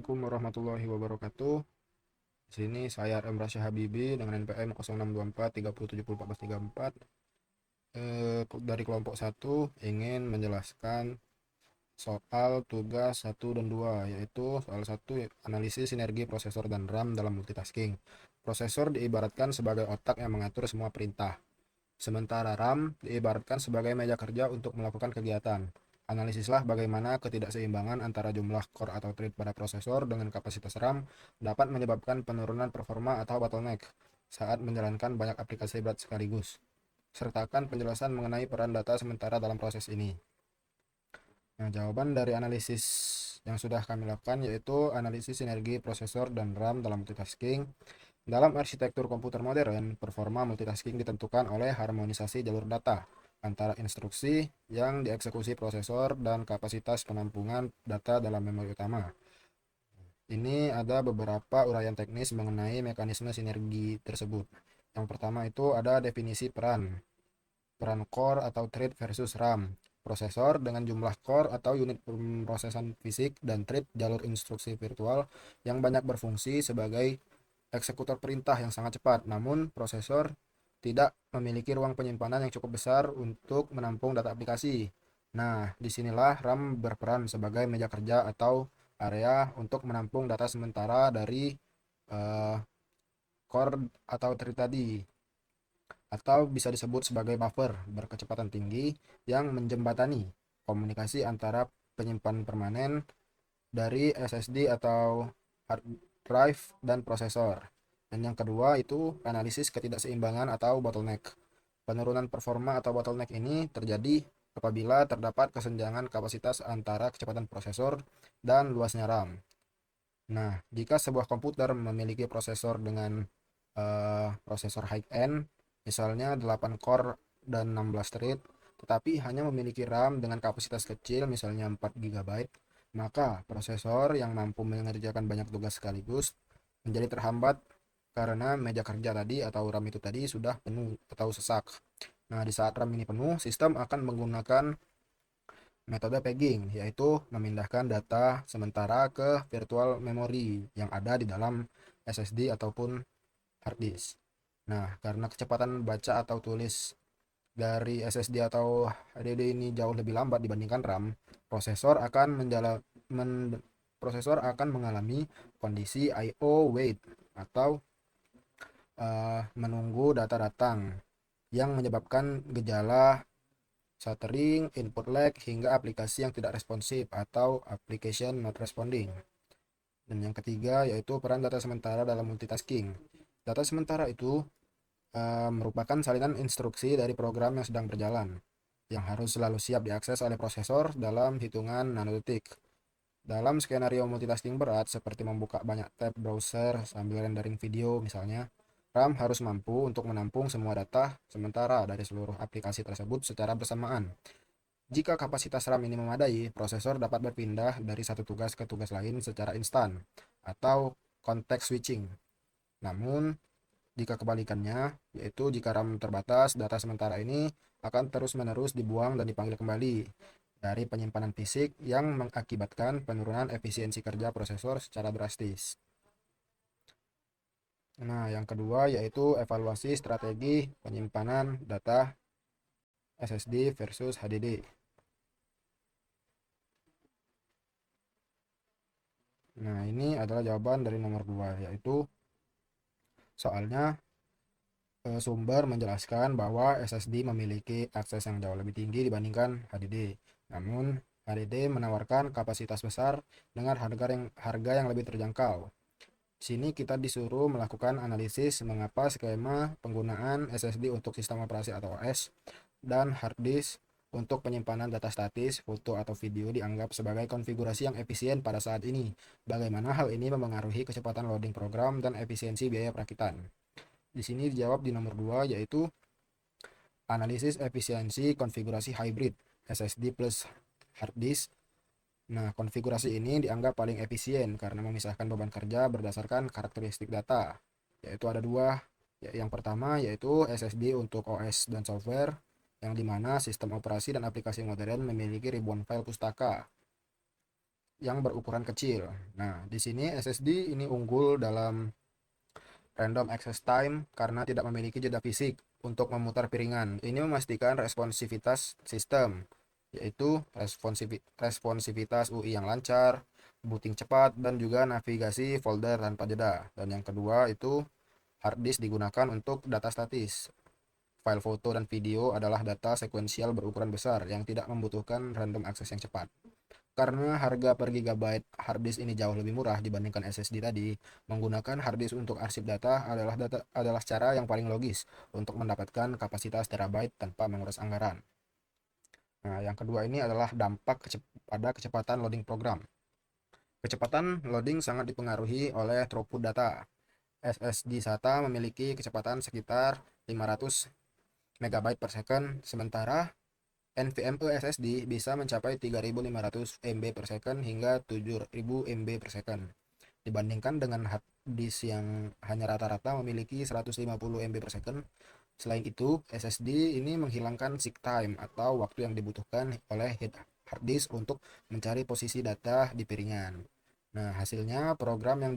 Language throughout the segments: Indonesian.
Assalamualaikum warahmatullahi wabarakatuh. Di sini saya RM Rasya Habibi dengan NPM 0624 3070 1434 dari kelompok 1 ingin menjelaskan soal tugas 1 dan 2, yaitu soal 1 analisis sinergi prosesor dan RAM dalam multitasking. Prosesor diibaratkan sebagai otak yang mengatur semua perintah, sementara RAM diibaratkan sebagai meja kerja untuk melakukan kegiatan. Analisislah bagaimana ketidakseimbangan antara jumlah core atau thread pada prosesor dengan kapasitas RAM dapat menyebabkan penurunan performa atau bottleneck saat menjalankan banyak aplikasi berat sekaligus. Sertakan penjelasan mengenai peran data sementara dalam proses ini. Nah, jawaban dari analisis yang sudah kami lakukan yaitu analisis sinergi prosesor dan RAM dalam multitasking. Dalam arsitektur komputer modern, performa multitasking ditentukan oleh harmonisasi jalur data antara instruksi yang dieksekusi prosesor dan kapasitas penampungan data dalam memori utama. Ini ada beberapa uraian teknis mengenai mekanisme sinergi tersebut. Yang pertama itu ada definisi peran core atau thread versus RAM. Prosesor dengan jumlah core atau unit pemrosesan fisik dan thread jalur instruksi virtual yang banyak berfungsi sebagai eksekutor perintah yang sangat cepat, namun prosesor tidak memiliki ruang penyimpanan yang cukup besar untuk menampung data aplikasi. Nah, disinilah RAM berperan sebagai meja kerja atau area untuk menampung data sementara dari eh, core atau thread tadi, atau bisa disebut sebagai buffer berkecepatan tinggi yang menjembatani komunikasi antara penyimpanan permanen dari SSD atau hard drive dan prosesor. Dan yang kedua itu analisis ketidakseimbangan atau bottleneck. Penurunan performa atau bottleneck ini terjadi apabila terdapat kesenjangan kapasitas antara kecepatan prosesor dan luasnya RAM. Nah, jika sebuah komputer memiliki prosesor dengan prosesor high-end, misalnya 8 core dan 16 thread, tetapi hanya memiliki RAM dengan kapasitas kecil, misalnya 4 GB, maka prosesor yang mampu mengerjakan banyak tugas sekaligus menjadi terhambat karena meja kerja tadi atau RAM itu tadi sudah penuh atau sesak. Nah, di saat RAM ini penuh, sistem akan menggunakan metode pegging, yaitu memindahkan data sementara ke virtual memory yang ada di dalam SSD ataupun hard disk. Nah, karena kecepatan baca atau tulis dari SSD atau HDD ini jauh lebih lambat dibandingkan RAM, prosesor akan mengalami kondisi I/O wait atau menunggu data datang yang menyebabkan gejala stuttering, input lag, hingga aplikasi yang tidak responsif atau application not responding. Dan yang ketiga yaitu peran data sementara dalam multitasking. Data sementara itu merupakan salinan instruksi dari program yang sedang berjalan, yang harus selalu siap diakses oleh prosesor dalam hitungan nanodetik. Dalam skenario multitasking berat, seperti membuka banyak tab browser sambil rendering video misalnya, RAM harus mampu untuk menampung semua data sementara dari seluruh aplikasi tersebut secara bersamaan. Jika kapasitas RAM ini memadai, prosesor dapat berpindah dari satu tugas ke tugas lain secara instan, atau context switching. Namun, jika kebalikannya, yaitu jika RAM terbatas, data sementara ini akan terus-menerus dibuang dan dipanggil kembali dari penyimpanan fisik yang mengakibatkan penurunan efisiensi kerja prosesor secara drastis. Nah, yang kedua yaitu evaluasi strategi penyimpanan data SSD versus HDD. Nah, ini adalah jawaban dari nomor 2, yaitu soalnya sumber menjelaskan bahwa SSD memiliki akses yang jauh lebih tinggi dibandingkan HDD. Namun, HDD menawarkan kapasitas besar dengan harga yang lebih terjangkau. Di sini kita disuruh melakukan analisis mengapa skema penggunaan SSD untuk sistem operasi atau OS dan hard disk untuk penyimpanan data statis, foto atau video dianggap sebagai konfigurasi yang efisien pada saat ini. Bagaimana hal ini memengaruhi kecepatan loading program dan efisiensi biaya perakitan. Di sini dijawab di nomor 2 yaitu analisis efisiensi konfigurasi hybrid SSD plus hard disk. Nah, konfigurasi ini dianggap paling efisien karena memisahkan beban kerja berdasarkan karakteristik data, yaitu ada dua. Yang pertama yaitu SSD untuk OS dan software, yang dimana sistem operasi dan aplikasi modern memiliki ribuan file pustaka. yang berukuran kecil. Nah, di sini SSD ini unggul dalam random access time karena tidak memiliki jeda fisik untuk memutar piringan. Ini memastikan responsivitas sistem, yaitu responsivitas UI yang lancar, booting cepat, dan juga navigasi folder tanpa jeda. Dan yang kedua itu hard disk digunakan untuk data statis. File foto dan video adalah data sekuensial berukuran besar yang tidak membutuhkan random access yang cepat. Karena harga per gigabyte hard disk ini jauh lebih murah dibandingkan SSD tadi, menggunakan hard disk untuk arsip data adalah cara yang paling logis untuk mendapatkan kapasitas terabyte tanpa menguras anggaran. Nah, yang kedua ini adalah dampak pada kecepatan loading program. Kecepatan loading sangat dipengaruhi oleh throughput data. SSD SATA memiliki kecepatan sekitar 500 MB per second, sementara NVMe SSD bisa mencapai 3500 MB per second hingga 7000 MB per second. Dibandingkan dengan hard disk yang hanya rata-rata memiliki 150 MB per second. Selain itu, SSD ini menghilangkan seek time atau waktu yang dibutuhkan oleh hard disk untuk mencari posisi data di piringan. Nah, hasilnya program yang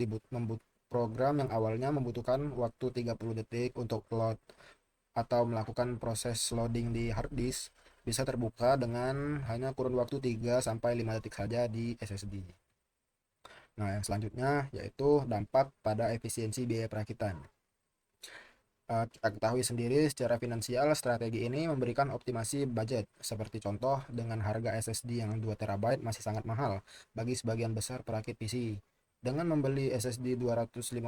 awalnya membutuhkan waktu 30 detik untuk load atau melakukan proses loading di hard disk bisa terbuka dengan hanya kurun waktu 3-5 detik saja di SSD. Nah, yang selanjutnya yaitu dampak pada efisiensi biaya perakitan. Kita ketahui sendiri secara finansial strategi ini memberikan optimasi budget. Seperti contoh dengan harga SSD yang 2 TB masih sangat mahal bagi sebagian besar perakit PC. Dengan membeli SSD 256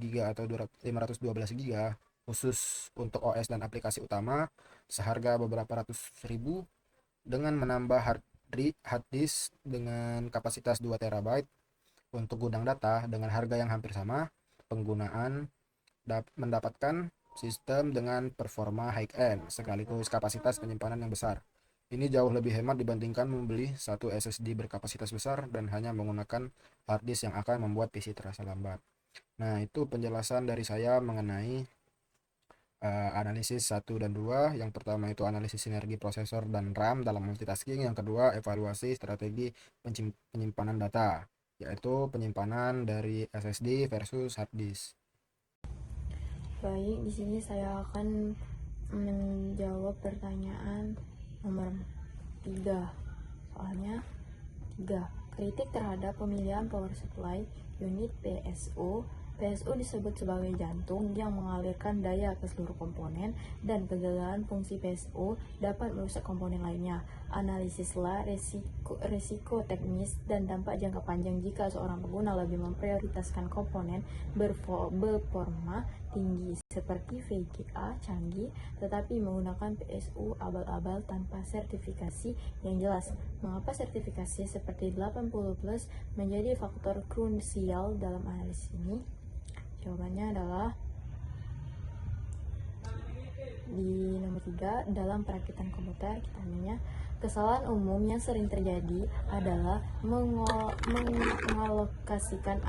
GB atau 512 GB khusus untuk OS dan aplikasi utama seharga beberapa ratus ribu, dengan menambah hard disk dengan kapasitas 2 TB untuk gudang data dengan harga yang hampir sama, penggunaan mendapatkan sistem dengan performa high-end sekaligus kapasitas penyimpanan yang besar. Ini jauh lebih hemat dibandingkan membeli satu SSD berkapasitas besar dan hanya menggunakan hard disk yang akan membuat PC terasa lambat. Nah, itu penjelasan dari saya mengenai analisis 1 dan 2. Yang pertama itu analisis sinergi prosesor dan RAM dalam multitasking. Yang kedua, evaluasi strategi penyimpanan data, yaitu penyimpanan dari SSD versus hard disk. Baik, di sini saya akan menjawab pertanyaan nomor 3. Soalnya 3. Kritik terhadap pemilihan power supply unit PSU. PSU disebut sebagai jantung yang mengalirkan daya ke seluruh komponen, dan kegagalan fungsi PSU dapat merusak komponen lainnya. Analisislah resiko teknis dan dampak jangka panjang jika seorang pengguna lebih memprioritaskan komponen berperforma tinggi seperti VGA canggih tetapi menggunakan PSU abal-abal tanpa sertifikasi yang jelas. Mengapa sertifikasi seperti 80 plus menjadi faktor krusial dalam analisis ini? Jawabannya adalah di nomor 3. Dalam perakitan komputer, kita namanya kesalahan umum yang sering terjadi adalah mengalokasikan